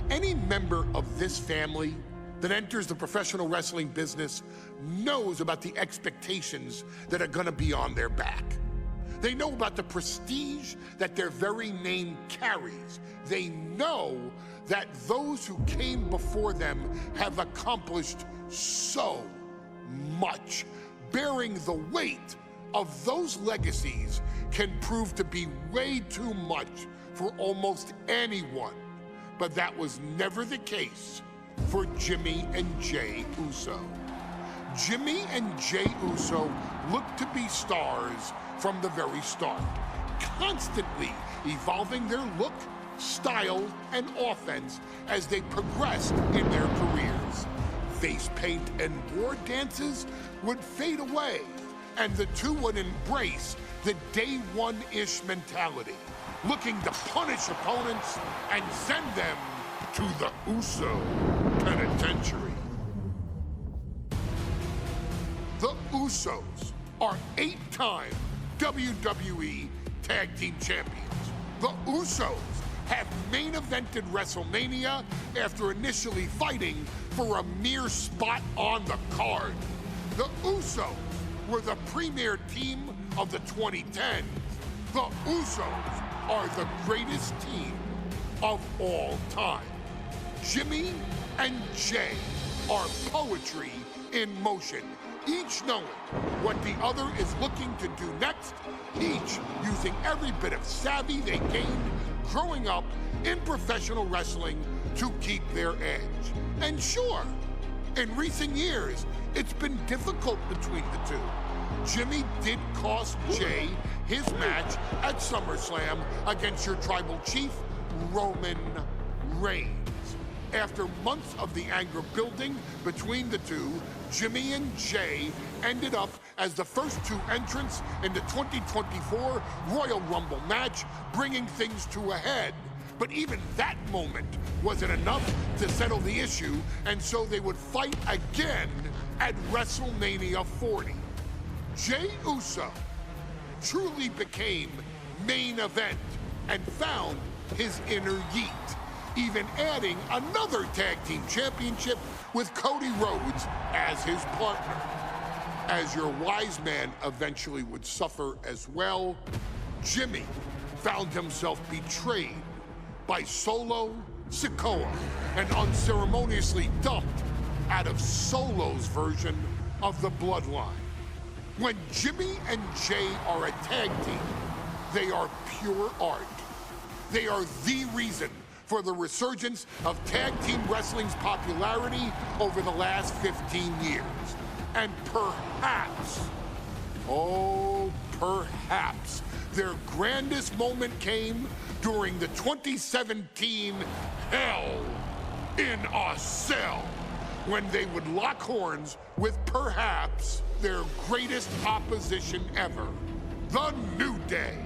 Any member of this family that enters the professional wrestling business knows about the expectations that are gonna be on their back. They know about the prestige that their very name carries. They know that those who came before them have accomplished so much. Bearing the weight of those legacies can prove to be way too much for almost anyone. But that was never the case for Jimmy and Jey Uso. Jimmy and Jey Uso looked to be stars from the very start, constantly evolving their look, style, and offense as they progressed in their careers. Face paint and war dances would fade away, and the two would embrace the day one-ish mentality, looking to punish opponents and send them to the Uso penitentiary. The Usos are 8-time WWE Tag Team Champions. The Usos have main evented WrestleMania after initially fighting for a mere spot on the card. The Usos were the premier team of the 2010s. The Usos are the greatest team of all time. Jimmy and Jey are poetry in motion, each knowing what the other is looking to do next, each using every bit of savvy they gained growing up in professional wrestling to keep their edge. And sure, in recent years, it's been difficult between the two. Jimmy did cost Jey his match at SummerSlam against your tribal chief, Roman Reigns. After months of the anger building between the two, Jimmy and Jey ended up as the first two entrants in the 2024 Royal Rumble match, bringing things to a head. But even that moment wasn't enough to settle the issue, and so they would fight again at WrestleMania 40. Jey Uso truly became main event and found his inner yeet, even adding another tag team championship with Cody Rhodes as his partner. As your wise man eventually would suffer as well, Jimmy found himself betrayed by Solo Sikoa and unceremoniously dumped out of Solo's version of the Bloodline. When Jimmy and Jey are a tag team, they are pure art. They are the reason for the resurgence of tag team wrestling's popularity over the last 15 years. And perhaps, oh, perhaps, their grandest moment came during the 2017 Hell in a Cell, when they would lock horns with perhaps their greatest opposition ever, The New Day.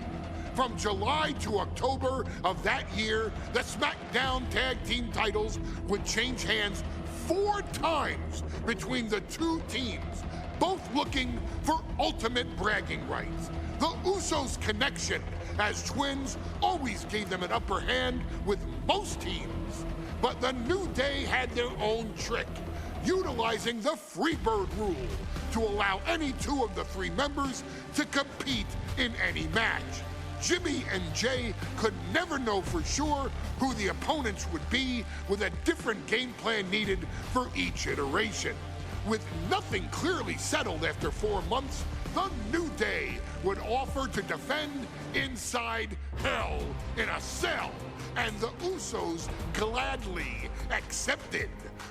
From July to October of that year, the SmackDown Tag Team titles would change hands 4 times between the two teams, both looking for ultimate bragging rights. The Usos' connection as twins always gave them an upper hand with most teams. But the New Day had their own trick, utilizing the Freebird rule to allow any 2 of the 3 members to compete in any match. Jimmy and Jey could never know for sure who the opponents would be, with a different game plan needed for each iteration. With nothing clearly settled after 4 months, the New Day would offer to defend inside Hell in a Cell, and the Usos gladly accepted.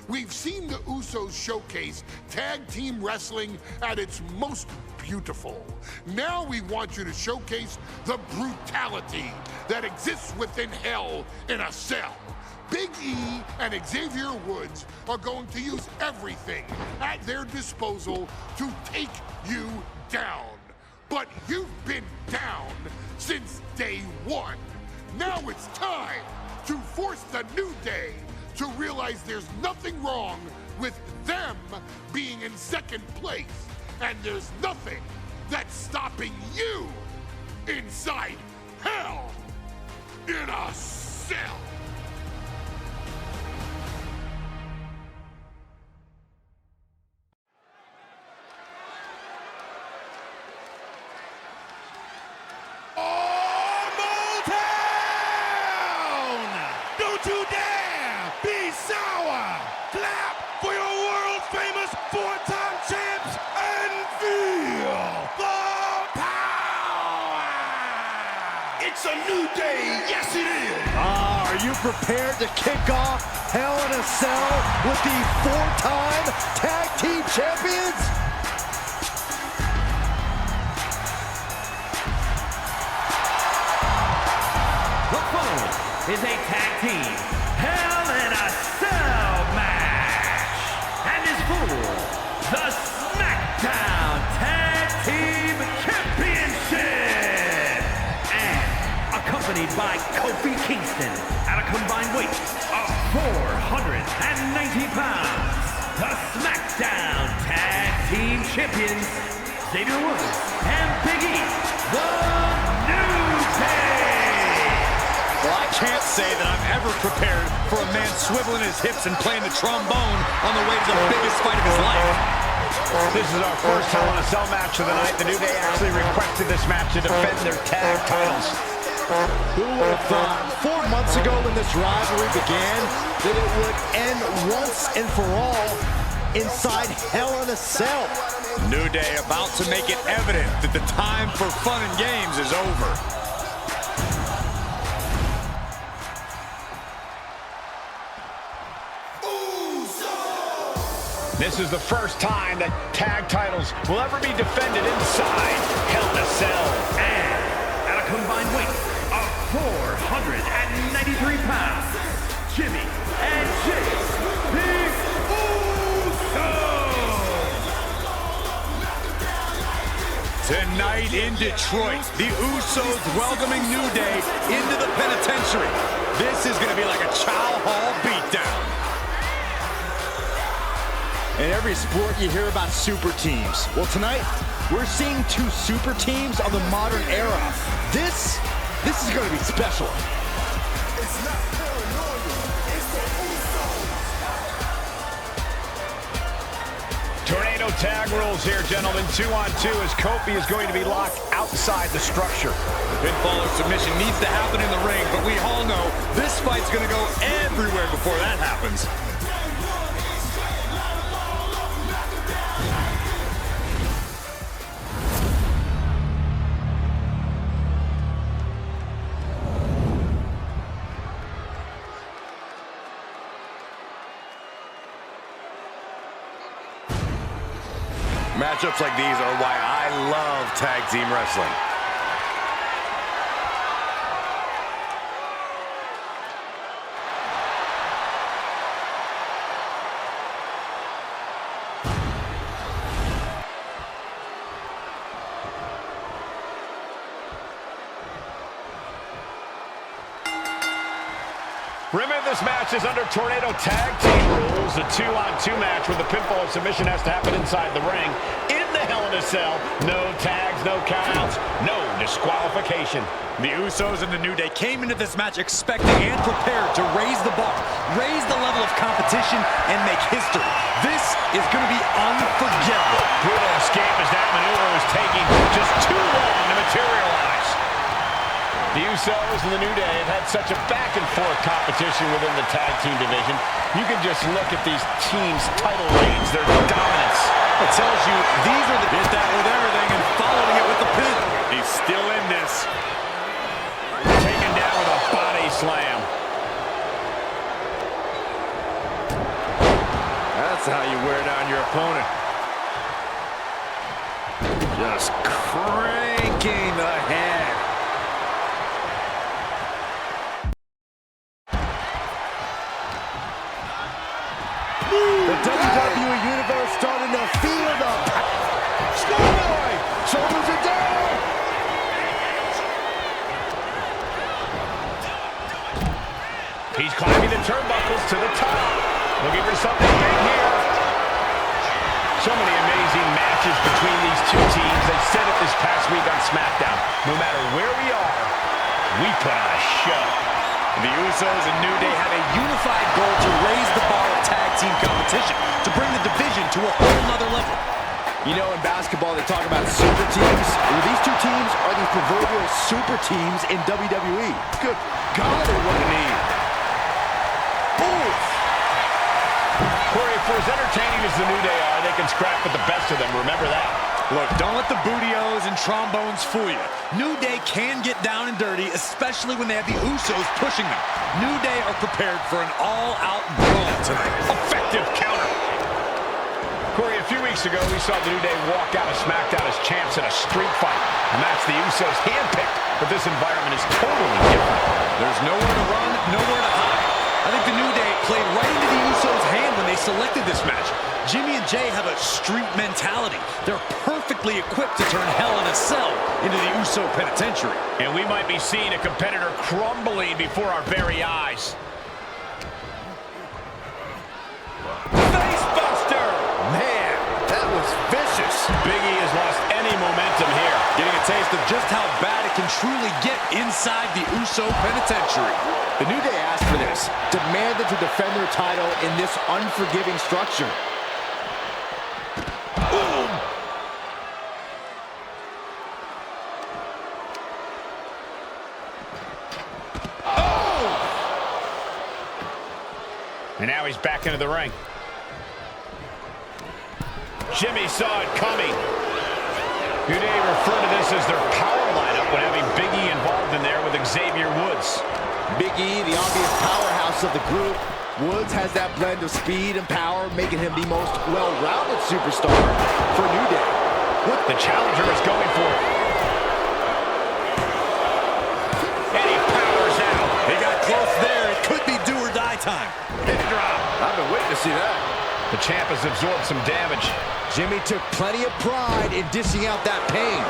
We've seen the Usos showcase tag team wrestling at its most beautiful. Now we want you to showcase the brutality that exists within Hell in a Cell. Big E and Xavier Woods are going to use everything at their disposal to take you down. But you've been down since day one. Now it's time to force the New Day to realize there's nothing wrong with them being in second place, and there's nothing that's stopping you inside Hell in a Cell. It's a new day, yes it is! Are you prepared to kick off Hell in a Cell with the 4-time Tag Team Champions? The following is a Tag Team Hell in a Cell match and is for the SmackDown Tag Team Championship and accompanied by Kofi Kingston at a combined weight of 490 pounds. The SmackDown Tag Team Champions, Xavier Woods and Big E, the New Day. Well, I can't say that I'm ever prepared for a man swiveling his hips and playing the trombone on the way to the biggest fight of his life. This is our first Hell in a Cell match of the night. The New Day actually requested this match to defend their tag titles. Who would have thought 4 months ago when this rivalry began that it would end once and for all inside Hell in a Cell? New Day about to make it evident that the time for fun and games is over. This is the first time that tag titles will ever be defended inside Hell in a Cell. And at a combined weight of 493 pounds, Jimmy and Jay, the Usos. Tonight in Detroit, the Usos welcoming New Day into the penitentiary. This is going to be like a Chow Hall beatdown. In every sport, you hear about super teams. Well, tonight, we're seeing 2 super teams of the modern era. This is going to be special. It's not paranoia, it's the Usos! Tornado tag rules here, gentlemen. 2-on-2 as Kofi is going to be locked outside the structure. The pinfall or submission needs to happen in the ring, but we all know this fight's going to go everywhere before that happens. Matchups like these are why I love tag team wrestling. Remember, this match is under Tornado tag team rules. A 2-on-2 match where the pinfall or submission has to happen inside the ring. In the Hell in a Cell, no tags, no countouts, no disqualification. The Usos and the New Day came into this match expecting and prepared to raise the bar, raise the level of competition, and make history. This is going to be unforgettable. Brutal escape as that maneuver was taking just too long to materialize. The Usos and the New Day have had such a back-and-forth competition within the tag team division. You can just look at these teams' title reigns, their dominance. It tells you these are the hit that with everything and following it with the pin. He's still in this. Taken down with a body slam. That's how you wear down your opponent. Just cranking the head. The WWE Universe starting to feel the Schoolboy! Shoulders are down! He's climbing the turnbuckles to the top. Looking for something big here. So many amazing matches between these two teams. They said it this past week on SmackDown. No matter where we are, we put on a show. The Usos and New Day have a unified goal to raise the bar of tag team competition, to bring the division to a whole nother level. You know, in basketball, they talk about super teams. Well, these 2 teams are the proverbial super teams in WWE. Good God, they what a need. Oof! Corey, for as entertaining as the New Day are, they can scrap with the best of them. Remember that. Look, don't let the bootios and trombones fool you. New Day can get down and dirty, especially when they have the Usos pushing them. New Day are prepared for an all-out brawl tonight. Effective counter. Corey, a few weeks ago, we saw the New Day walk out of SmackDown as champs in a street fight. A match the Usos handpicked, but this environment is totally different. There's nowhere to run, nowhere to hide. I think the New Day played right into the Usos' hand when they selected this match. Jimmy and Jay have a street mentality. They're perfectly equipped to turn Hell in a Cell into the Uso penitentiary. And we might be seeing a competitor crumbling before our very eyes. Facebuster! Man, that was vicious. Big E has lost any momentum here. Getting a taste of just how bad it can truly get inside the Uso penitentiary. The New Day asked for this, demanded to defend their title in this unforgiving structure. And now he's back into the ring. Jimmy saw it coming. New Day refer to this as their power lineup when having Big E involved in there with Xavier Woods. Big E, the obvious powerhouse of the group. Woods has that blend of speed and power, making him the most well-rounded superstar for New Day. The challenger is going for it. And he powers out. They got close there. It could be do or die time. Pin drop. I've been waiting to see that. The champ has absorbed some damage. Jimmy took plenty of pride in dishing out that pain.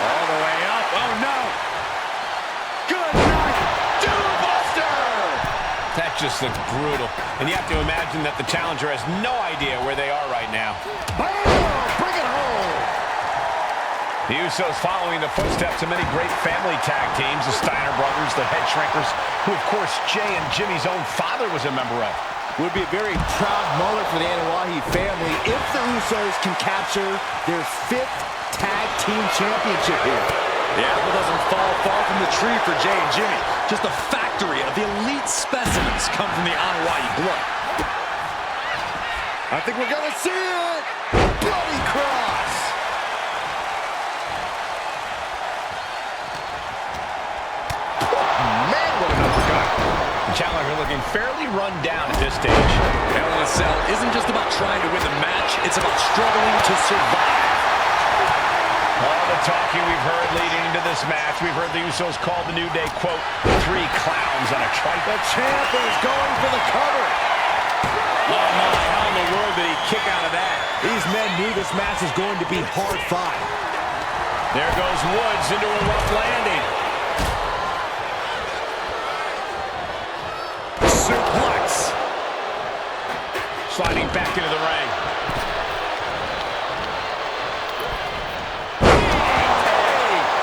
All the way up. Oh, no. Good night. Doombuster! That just looks brutal. And you have to imagine that the challenger has no idea where they are right now. Bam! Bring it home! The Usos following the footsteps of many great family tag teams, the Steiner brothers, the Head Shrinkers, who, of course, Jay and Jimmy's own father was a member of. Would be a very proud moment for the Anawahi family if the Usos can capture their 5th tag team championship here. The apple doesn't fall far from the tree for Jay and Jimmy. Just a factory of elite specimens come from the Anawahi blood. I think we're gonna see it! Bloody cross! Man, what an uppercut! The challenger looking fairly run down at this stage. Hell in a Cell isn't just about trying to win the match, it's about struggling to survive. All the talking we've heard leading into this match, we've heard the Usos call the New Day, quote, 3 clowns on a trike. The champ is going for the cover! Oh my, how in the world did he kick out of that? These men knew this match was going to be hard fought. There goes Woods into a rough landing. Suplex. Sliding back into the ring.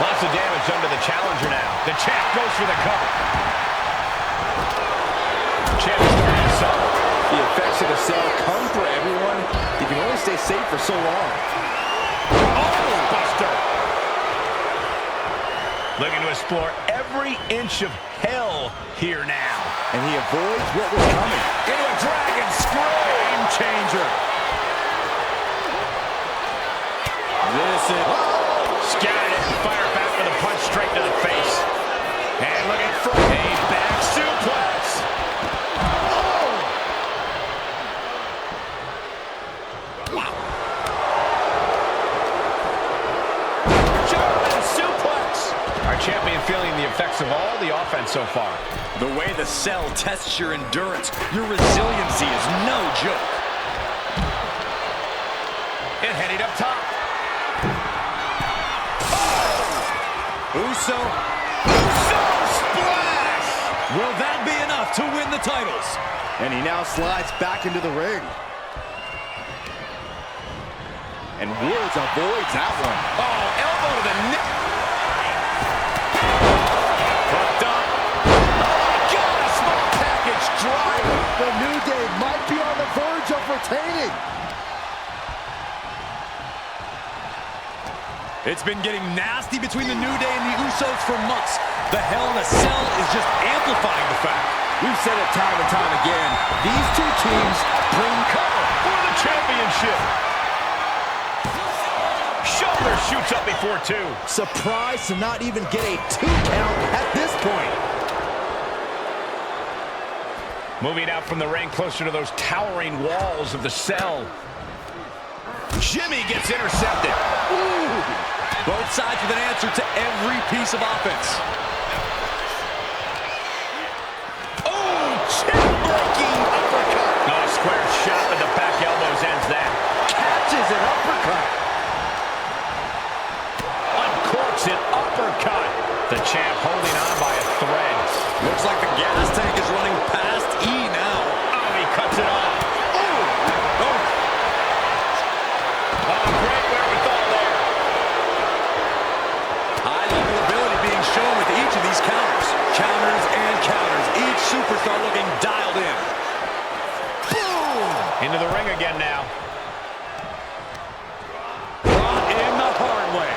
Lots of damage done to the challenger now. The champ goes for the cover. Champ is starting to suffer. The effects of the cell come for everyone. You can only stay safe for so long. Oh, Buster! Looking to explore every inch of hell here now. And he avoids what was coming. Into a dragon screw. Game changer. This is... Scattered it and fired back with a punch straight to the face. And looking for a back suplex. Oh! Wow. German suplex. Our champion feeling the effects of all the offense so far. The way the Cell tests your endurance, your resiliency is no joke. And heading up top. Uso splash! Will that be enough to win the titles? And he now slides back into the ring. And Woods avoids that one. Oh, elbow to the neck. Hooked up. Oh, God, a small package driver. The New Day might be on the verge of retaining. It's been getting nasty between the New Day and the Usos for months. The Hell in a Cell is just amplifying the fact. We've said it time and time again. These two teams bring cover. for the championship. Shoulder shoots up before 2. Surprised to not even get a 2 count at this point. Moving out from the ring closer to those towering walls of the cell. Jimmy gets intercepted. Ooh. Both sides with an answer to every piece of offense. Oh, chin-breaking uppercut. Oh, square shot with the back elbows ends that. Catches an uppercut. Uncorks an uppercut. The champ holding on by a thread. Looks like the gas tank is running past E now. Oh, he cuts it off. Oh. Oh, great wherewithal there. High-level ability being shown with each of these counters. Counters and counters. Each superstar looking dialed in. Boom! Into the ring again now. Brought in the hard way.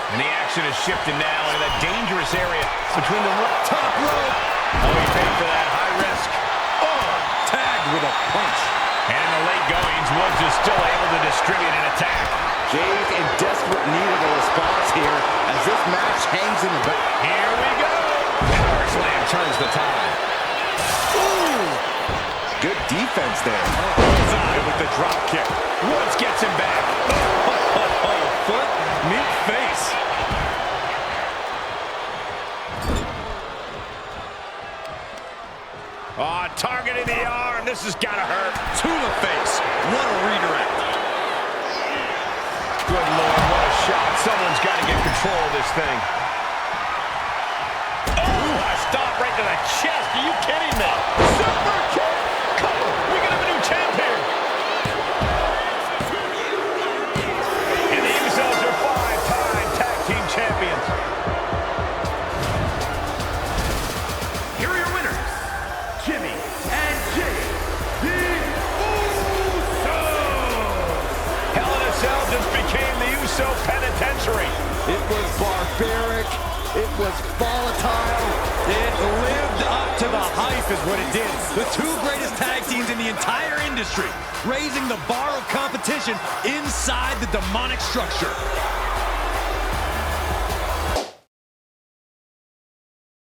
And the action is shifted now into that dangerous area between the Top rope. Oh, he paid for that high risk. Oh, tagged with a punch. And in the late goings, Woods is still able to distribute an attack. Jay's in desperate need of a response here as this match hangs in the back. Here we go. Power slam turns the tide. Ooh. Good defense there. Bullseye with the drop kick. Woods gets him back. Foot, meet face. Oh, targeting the arm. This has got to hurt. To the face. What a redirect. Good Lord, what a shot. Someone's got to get control of this thing. Oh, a stop right to the chest. Are you kidding me? Super kick. Come on, we can have a new champ here. And the Usos are 5-time tag team champions. Here are your winners, Jimmy and Jay, the Usos. Hell in a Cell just became the Uso penitentiary. It was barbaric. It was volatile. It lived up to the hype is what it did. The two greatest tag teams in the entire industry, raising the bar of competition inside the demonic structure.